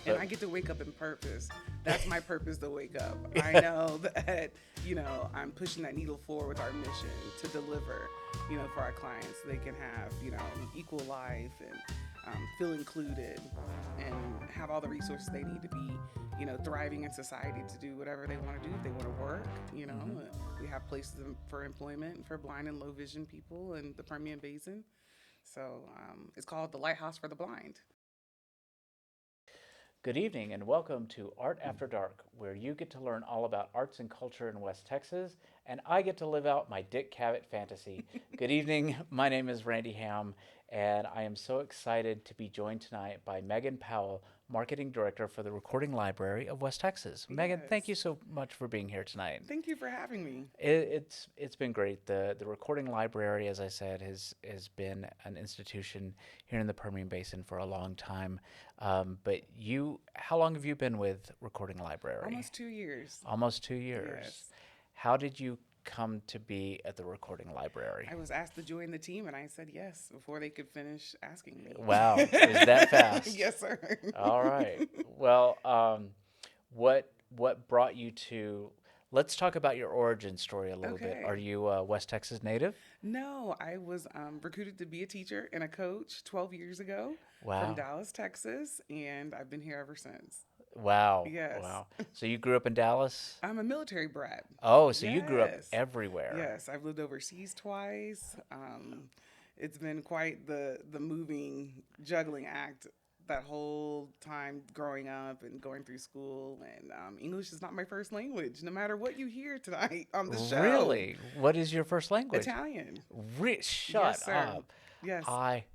And But I get to wake up in purpose. That's my purpose to wake up. I know that, I'm pushing that needle forward with our mission to deliver, for our clients. So they can have, equal life and feel included and have all the resources they need to be, thriving in society to do whatever they want to do. If they want to work, mhm. we have places for employment for blind and low vision people in the Permian Basin. So it's called the Lighthouse for the Blind. Good evening and welcome to Art After Dark, where you get to learn all about arts and culture in West Texas, and I get to live out my Dick Cavett fantasy. Good evening. My name is Randy Ham, and I am so excited to be joined tonight by Megan Powell, Marketing Director for the Recording Library of West Texas. Megan, thank Yes. you so much for being here tonight. Thank you for having me. It's been great. The recording library, as I said, has been an institution here in the Permian Basin for a long time. But how long have you been with Recording Library? Almost 2 years. Almost 2 years. Yes. How did you come to be at the recording library? I was asked to join the team and I said yes before they could finish asking me. Wow, it was that fast. Yes, sir. All right. Well, what brought you to? Let's talk about your origin story a little bit. Are Okay. you a West Texas native? No, I was recruited to be a teacher and a coach 12 years ago from Wow. Dallas, Texas, and I've been here ever since. Wow. Yes. Wow. So you grew up in Dallas? I'm a military brat. Oh, so you grew up Yes. everywhere. Yes, I've lived overseas twice. It's been quite the moving juggling act that whole time growing up and going through school. And English is not my first language, no matter what you hear tonight on the show. Really? What is your first language? Italian. Shut Yes, sir. up. Yes. I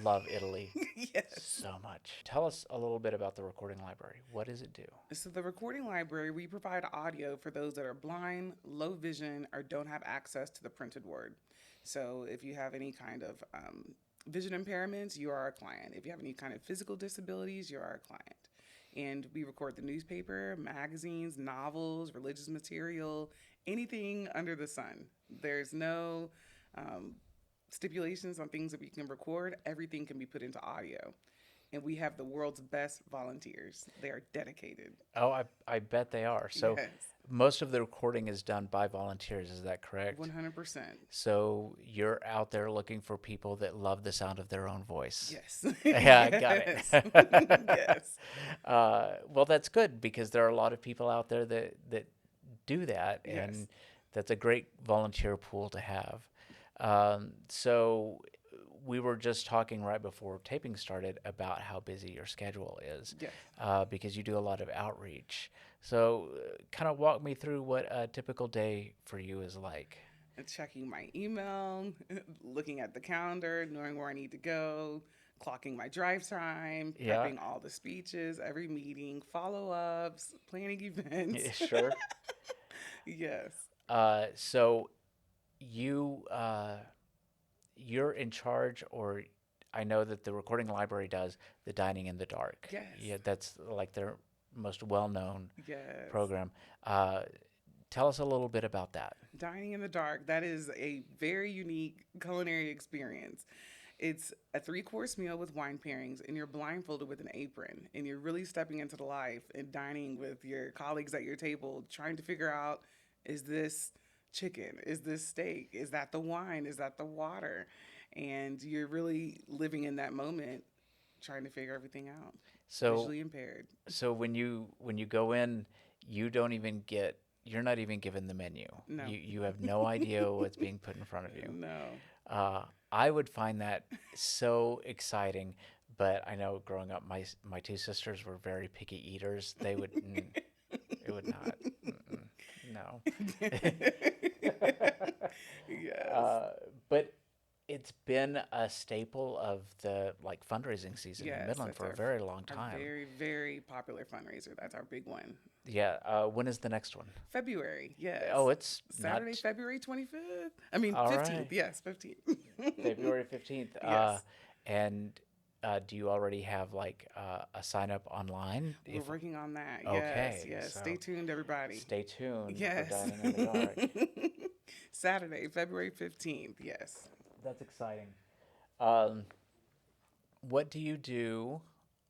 love Italy Yes. so much. Tell us a little bit about the recording library. What does it do? So, the recording library, we provide audio for those that are blind, low vision, or don't have access to the printed word. So, if you have any kind of vision impairments, you are our client. If you have any kind of physical disabilities, you're our client. And we record the newspaper, magazines, novels, religious material, anything under the sun. There's no um, stipulations on things that we can record. Everything can be put into audio. And we have the world's best volunteers. They are dedicated. Oh, I bet they are. So Yes, most of the recording is done by volunteers, is that correct? 100%. So you're out there looking for people that love the sound of their own voice. Yes. Yeah, I got Yes. it. Yes. Well, that's good because there are a lot of people out there that do that, Yes. and that's a great volunteer pool to have. So we were just talking right before taping started about how busy your schedule is, Yes. because you do a lot of outreach. So, kind of walk me through what a typical day for you is like. And checking my email, looking at the calendar, knowing where I need to go, clocking my drive time, Yeah, prepping all the speeches, every meeting, follow ups, planning events. sure. Yes. So you you're in charge, or I know that the recording library does the dining in the dark. Yes. Yeah, that's like their most well-known Yes. program. Uh, Tell us a little bit about that. Dining in the dark, that is a very unique culinary experience. It's a three-course meal with wine pairings, and you're blindfolded with an apron, and you're really stepping into the life and dining with your colleagues at your table, trying to figure out, is this chicken? Is this steak? Is that the wine? Is that the water? And you're really living in that moment, trying to figure everything out. So Visually impaired. so when you go in, you don't even get you're not even given the menu. No. You have no idea what's being put in front of you. No. I would find that so exciting, but I know growing up, my two sisters were very picky eaters. It would not, no. Yes. But it's been a staple of the like fundraising season in Yes, Midland that's for a very long our time. very, very popular fundraiser. That's our big one. Yeah. When is the next one? February, yes. Oh, it's not. Saturday, February 25th. I mean, All 15th. right. Yes, 15th. February 15th. Yes. And do you already have like a sign up online? We're working on that. Yes, Okay, yes. so Stay tuned, everybody. stay tuned for Yes. Dining in the Dark. Saturday, February 15th. Yes. That's exciting. Um, what do you do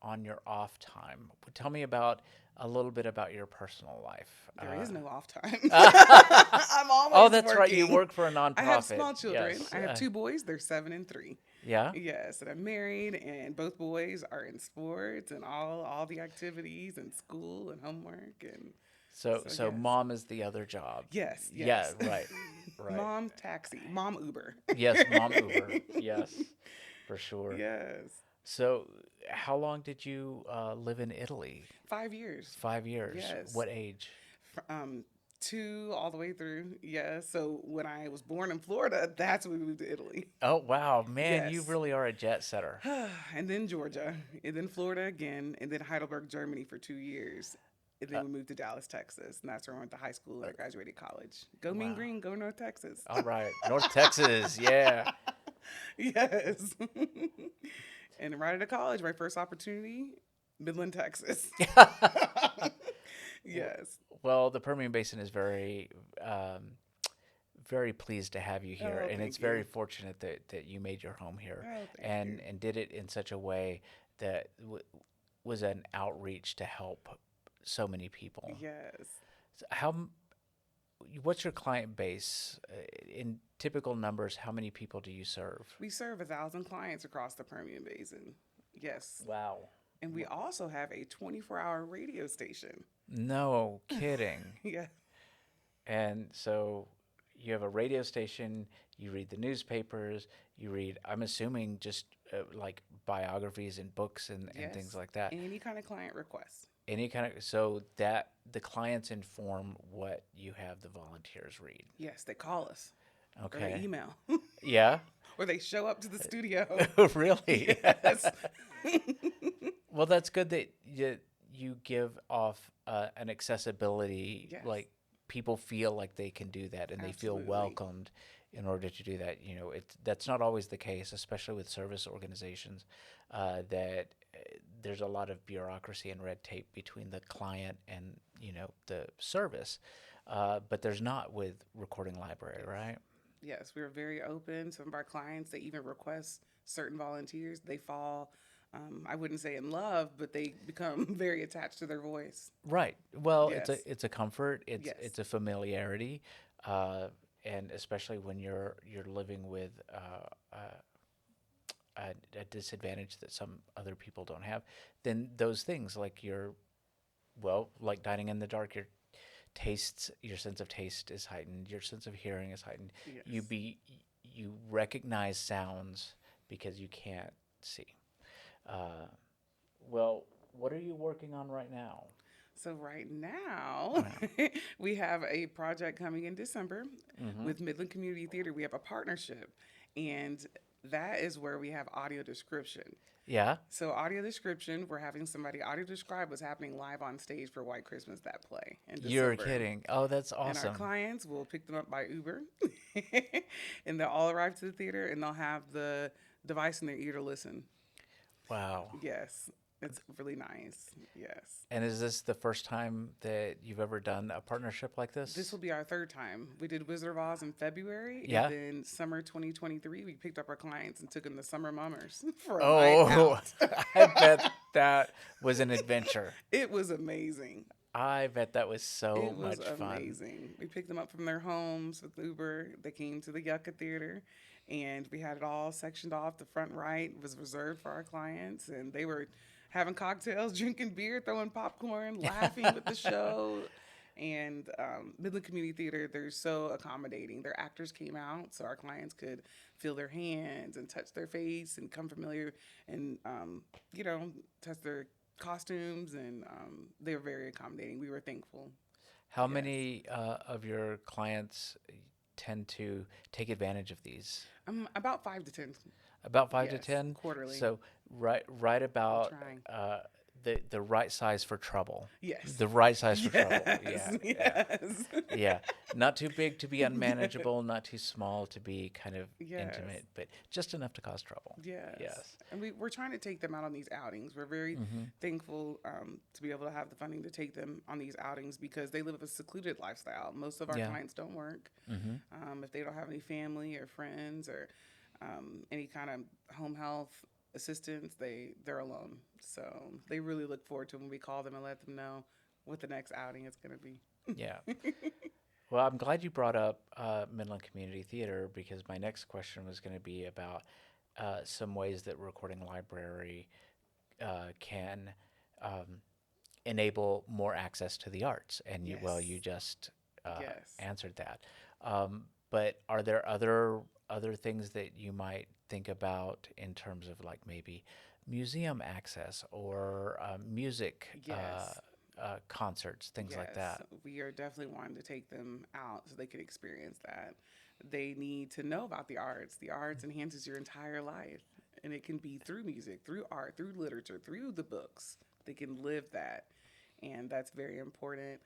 on your off time? Tell me about a little bit about your personal life. There is no off time. Oh, I'm always that's right. You working. work for a I have nonprofit. small children. Yes. I have two boys. They're 7 and 3. Yeah. Yes, and I'm married, and both boys are in sports and all the activities and school and homework and So yes, mom is the other job. yes, Yeah. yes. Right. Right. Mom taxi, mom Uber. Yes. Mom Uber. Yes. For sure. Yes, So, how long did you live in Italy? 5 years. 5 years. Yes, What age? 2 all the way through. Yes. So when I was born in Florida, that's when we moved to Italy. Oh wow, man, you Yes. really are a jet setter. And then Georgia, and then Florida again, and then Heidelberg, Germany for 2 years. And then we moved to Dallas, Texas, and that's where I went to high school and I graduated college. Go Mean Wow. Green, go North Texas. All right, North Texas. Yeah. Yes. And right out of college, my first opportunity, Midland, Texas. Yes. Well, the Permian Basin is very pleased to have you here, Oh, and thank it's very you. fortunate that you made your home here, Oh, thank and you. and did it in such a way that was an outreach to help so many people. Yes. So what's your client base in typical numbers? How many people do you serve? We serve 1,000 clients across the Permian Basin. Yes. Wow. And we also have a 24-hour radio station. No kidding. Yeah. And so you have a radio station, you read the newspapers, you read, I'm assuming, just like biographies and books and things Yes. like that. Any kind of client request. Any kind of, so that the clients inform what you have the volunteers read. Yes, they call us or they Okay. email Yeah? or they show up to the studio. Really? Yes. Well, that's good that you give off an accessibility, Yes. like people feel like they can do that and they feel Absolutely. welcomed in order to do that. You know, that's not always the case, especially with service organizations, that there's a lot of bureaucracy and red tape between the client and, the service. But there's not with Recording Library, right? Yes, we're very open. Some of our clients, they even request certain volunteers. They fall, I wouldn't say in love, but they become very attached to their voice. Right. Well, Yes. it's a comfort. It's Yes. it's a familiarity, and especially when you're living with a disadvantage that some other people don't have, then those things like like dining in the dark, your sense of taste is heightened, your sense of hearing is heightened. Yes. You recognize sounds because you can't see. Uh, well, what are you working on right now? So right now, we have a project coming in December with Midland Community Theater. We have a partnership, and that is where we have audio description. Yeah. So audio description, we're having somebody audio describe what's happening live on stage for White Christmas, that play in December. You're kidding. Oh, that's And our awesome. clients will pick them up by Uber, and they'll all arrive to the theater, and they'll have the device in their ear to listen. Wow. Yes, it's really nice. Yes. And is this the first time that you've ever done a partnership like this? This will be our third time. We did Wizard of Oz in February. Yeah. And then summer 2023, we picked up our clients and took them to Summer Mummers for a night Oh, out. I bet that was an adventure. It was amazing. I bet that was so It was much fun. amazing. We picked them up from their homes with Uber. They came to the Yucca Theater, and we had it all sectioned off. The front right was reserved for our clients, and they were having cocktails, drinking beer, throwing popcorn, laughing with the show. And Midland Community Theater, they're so accommodating. Their actors came out so our clients could feel their hands and touch their face and come familiar and, touch their costumes. And they were very accommodating. We were thankful. How many of your clients tend to take advantage of these? About 5 to 10. About 5 to Yes, 10? quarterly. So right about trying. the right size for trouble. Yes. The right size for trouble. Yes, Yeah. yes. Yeah. Not too big to be unmanageable, not too small to be kind of Yes. intimate, but just enough to cause trouble. Yes. Yes. And we're trying to take them out on these outings. We're very thankful to be able to have the funding to take them on these outings because they live a secluded lifestyle. Most of our Yeah. clients don't work. If they don't have any family or friends or any kind of home health assistants, they're alone. So they really look forward to when we call them and let them know what the next outing is going to be. Yeah. Well, I'm glad you brought up Midland Community Theater because my next question was going to be about some ways that Recording Library can um, enable more access to the arts. And you Yes. just Yes. answered that. But are there other things that you might think about in terms of like maybe museum access or music Yes. concerts, things like Yes. that? We are definitely wanting to take them out so they can experience that. They need to know about the arts. The arts enhances your entire life. And it can be through music, through art, through literature, through the books. They can live that. And that's very important.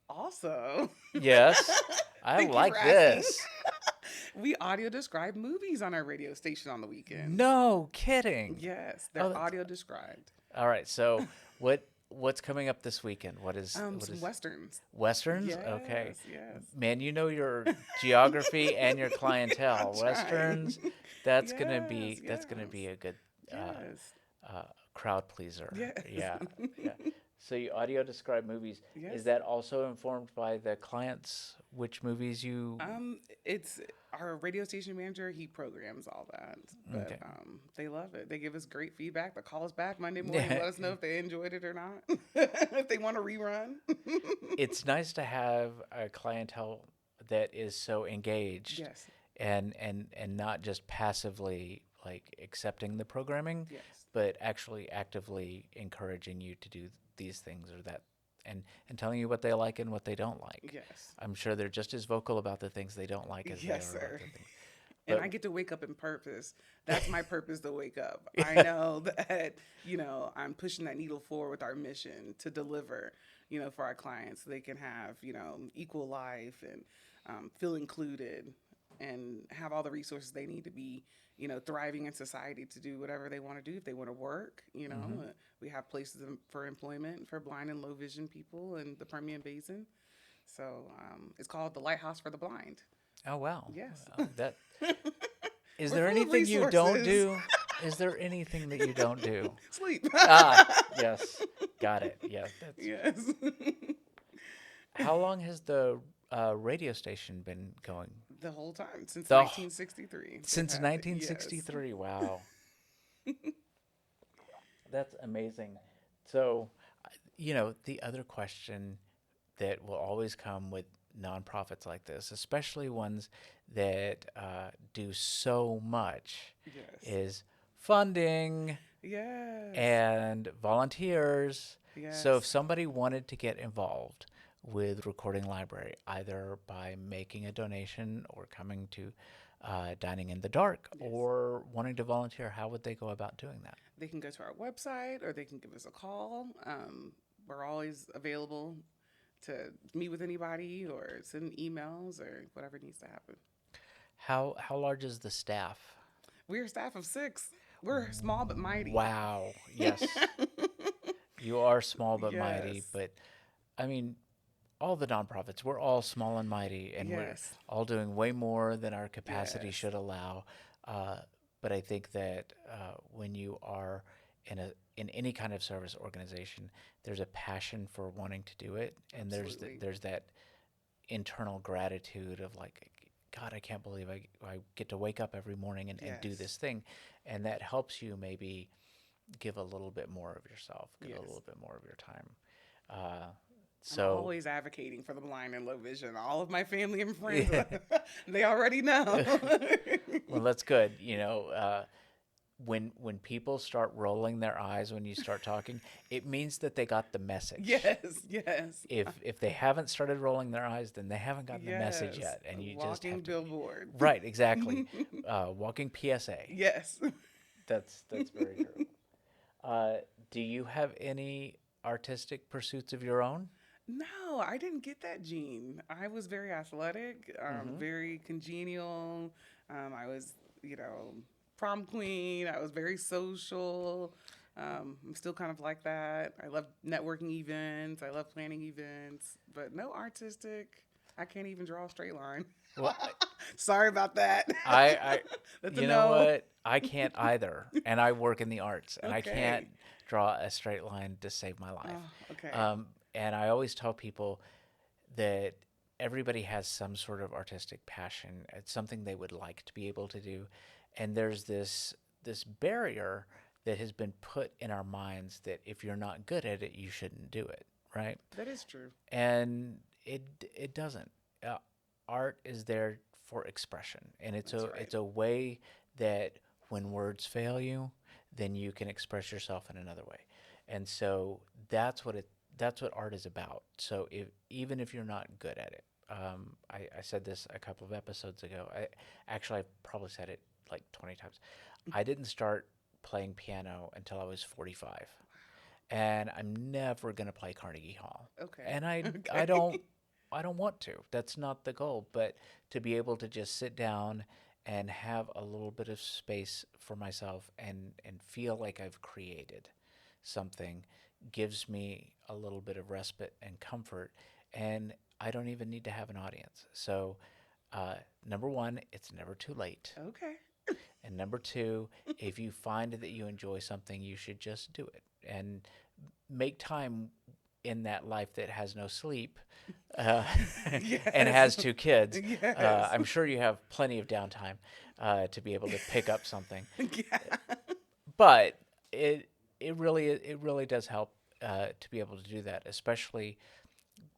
Also, Yes, I thank you for like asking. this. We audio describe movies on our radio station on the weekends. No kidding. Yes, Oh, they're that's audio described. all right. So, what's coming up this weekend? What Some is westerns. westerns? Okay, Yes, yes. man, you know your geography and your I'm clientele. trying. Westerns, that's gonna Yes, be yes, a good uh, yes, crowd pleaser. yes, Yeah, yeah. So you audio describe movies. Is yes. that also informed by the clients? Which movies you? It's our radio station manager. He programs all that, but Okay. they love it. They give us great feedback. They call us back Monday morning, Yeah, let us know if they enjoyed it or not, if they want to rerun. it's nice to have a clientele that is so engaged Yes, and not just passively like accepting the programming, yes, but actually actively encouraging you to do these things or that and telling you what they like and what they don't like. yes, I'm sure they're just as vocal about the things they don't like as they yes, are about sir. the things. And But I get to wake up in purpose. That's my purpose to wake up. I know that, I'm pushing that needle forward with our mission to deliver, for our clients so they can have, equal life and feel included and have all the resources they need to be, thriving in society to do whatever they want to do. If they want to work, mhm. we have places for employment for blind and low vision people in the Permian Basin. So it's called the Lighthouse for the Blind. Oh wow. Yes. That is We're there full of anything you don't resources. do? Is there anything that you don't do? Sleep. Ah, yes. Got it. Yeah, that's Yes. how long has the radio station been going? The whole time since The 1963. They've since had it. Yes. 1963. Wow. That's amazing. So, the other question that will always come with nonprofits like this, especially ones that do so much, Yes. is funding Yes. and volunteers. So, if Yes. somebody wanted to get involved with Recording Library, either by making a donation or coming to Dining in the Dark Yes. or wanting to volunteer, how would they go about doing that? They can go to our website or they can give us a call. We're always available to meet with anybody or send emails or whatever needs to happen. How large is the staff? We're a staff of 6. We're small but mighty. Wow. Yes. You are small but mighty, Yes. but I mean, all the nonprofits, we're all small and mighty, and we're Yes. all doing way more than our capacity Yes. should allow. Uh, but I think that when you are in any kind of service organization, there's a passion for wanting to do it, and Absolutely. there's that internal gratitude of like, God, I can't believe I get to wake up every morning and do Yes. this thing, and that helps you maybe give a little bit more of yourself, give a Yes. little bit more of your time. Uh, I'm so always advocating for the blind and low vision. All of my family and friends, they already know. well, that's good. When people start rolling their eyes when you start talking, it means that they got the message. Yes, yes, If they haven't started rolling their eyes, then they haven't gotten the message yes. yet, and A you just walking have to. billboard. Right, exactly. Walking PSA. Yes. That's very true. Uh, do you have any artistic pursuits of your own? No, I didn't get that gene. I was very athletic, Mm-hmm. very congenial. I was, prom queen. I was very social. I'm still kind of like that. I love networking events. I love planning events, but no artistic. I can't even draw a straight line. Well, Sorry about that. I That's a you know no. what? I can't either, and I work in the arts, and I can't Okay. draw a straight line to save my life. Oh, okay. And I always tell people that everybody has some sort of artistic passion. It's something they would like to be able to do, and there's this barrier that has been put in our minds that if you're not good at it, you shouldn't do it, right? That is true. And it doesn't. Uh, Art is there for expression, and That's right. it's a way that when words fail you, then you can express yourself in another way, and so that's what art is about. So if even if you're not good at it, I said this a couple of episodes ago. I probably said it like 20 times. I didn't start playing piano until I was 45, and I'm never going to play Carnegie Hall. Okay. And Okay. I don't want to. That's not the goal, but to be able to just sit down and have a little bit of space for myself and feel like I've created something gives me a little bit of respite and comfort, and I don't even need to have an audience. So, number one, it's never too late. Okay. And number two, if you find that you enjoy something, you should just do it and make time in that life that has no sleep uh, and Yes. has two kids. Yes. I'm sure you have plenty of downtime to be able to pick up something, Yeah. but it really does help to be able to do that, especially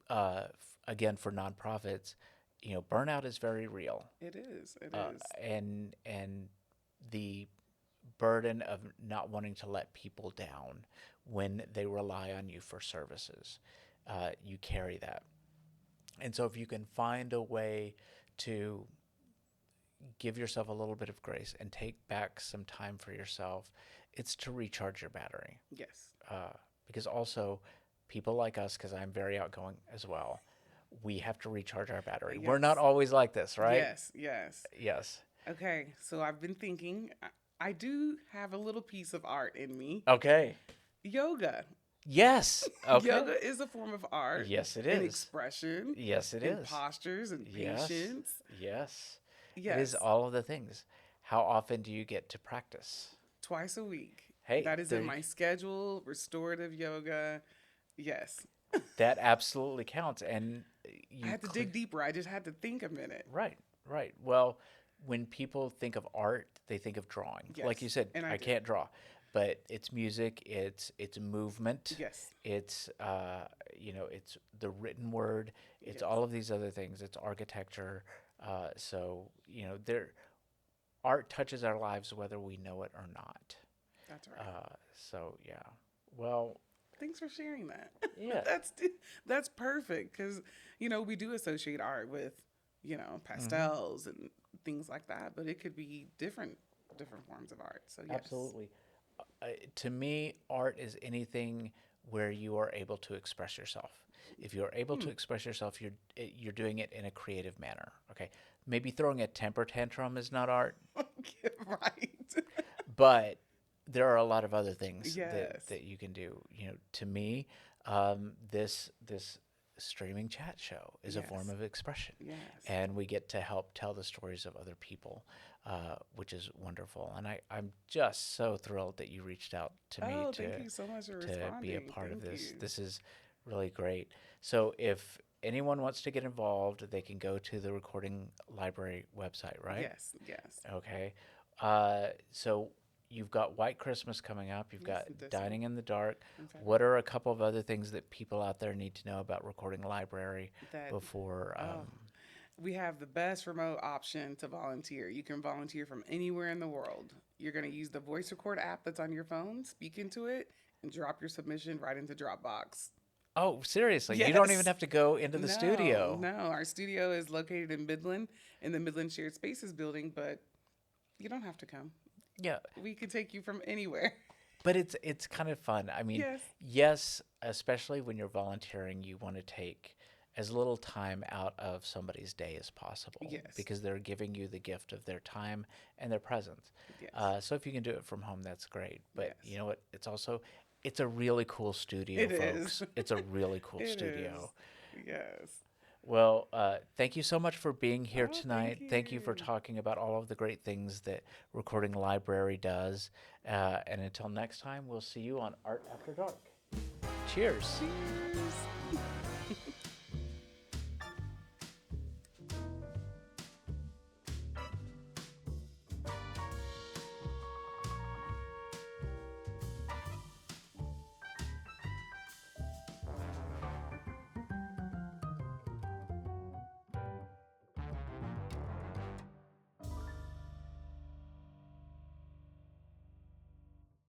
again for nonprofits. You know, burnout is very real, It is. It uh, is. and the burden of not wanting to let people down when they rely on you for services. You carry that. And so if you can find a way to give yourself a little bit of grace and take back some time for yourself, it's to recharge your battery. Yes. Uh, because also, people like us, because I'm very outgoing as well, we have to recharge our battery. We're not Yes. always like this, right? Yes. Yes. Yes. Okay. So I've been thinking, I do have a little piece of art in me. Okay. Yoga. Yes. Okay. Yoga is a form of art Yes, it and is. expression Yes, it and is. postures and Yes. patience. Yes. It is Yes. all of the things. How often do you get to practice? Twice a week. Hey, That is there in you, my schedule. Restorative yoga. Yes. that absolutely counts. And I you had to clear, dig deeper. I just had to think a minute. right, right. Well, when people think of art, they think of drawing. Like you Yes. said, And I I did. can't draw, but it's music, it's movement, Yes. it's it's the written word, it's Yes. all of these other things. It's architecture. So there art touches our lives whether we know it or not. That's right. So yeah. Well, Thanks for sharing that. yeah. That's perfect because we do associate art with Hmm. pastels and things like that, but it could be different forms of art. So yes. Absolutely. To me, art is anything where you are able to express yourself. If you're able to Hmm. express yourself, you're doing it in a creative manner. Okay, maybe throwing a temper tantrum is not art, Right. but there are a lot of other things Yes. that you can do. To me, this streaming chat show is a form Yes. of expression, Yes. and we get to help tell the stories of other people, which is wonderful. And I'm just so thrilled that you reached out to me Oh, thank you so much for to be a responding. part of Thank this. you. This is really great. So if anyone wants to get involved, they can go to the Recording Library website, right? Yes. Yes. Okay. So you've got White Christmas coming up. You've Yes. got This month Dining in the Dark. in What February. are a couple of other things that people out there need to know about Recording Library That before? oh, we have the best remote option to volunteer. You can volunteer from anywhere in the world. You're going to use the voice record app that's on your phone, speak into it, and drop your submission right into Dropbox. Oh, seriously, you don't even Yes. have to go into the No, studio. no. Our studio is located in Midland, in the Midland Shared Spaces building, but you don't have to come. Yeah, We could take you from anywhere. but it's kind of fun. I mean, Yes. yes, especially when you're volunteering, you want to take as little time out of somebody's day as possible Yes. because they're giving you the gift of their time and their presence. Yes. So if you can do it from home, that's great. But you Yes. know what? It's a really cool studio, It is. folks. It's a really cool It is. studio. Yes. Well, thank you so much for being here Oh, thank tonight. Thank you for you. talking about all of the great things that Recording Library does. And until next time, we'll see you on Art After Dark. Cheers. Cheers.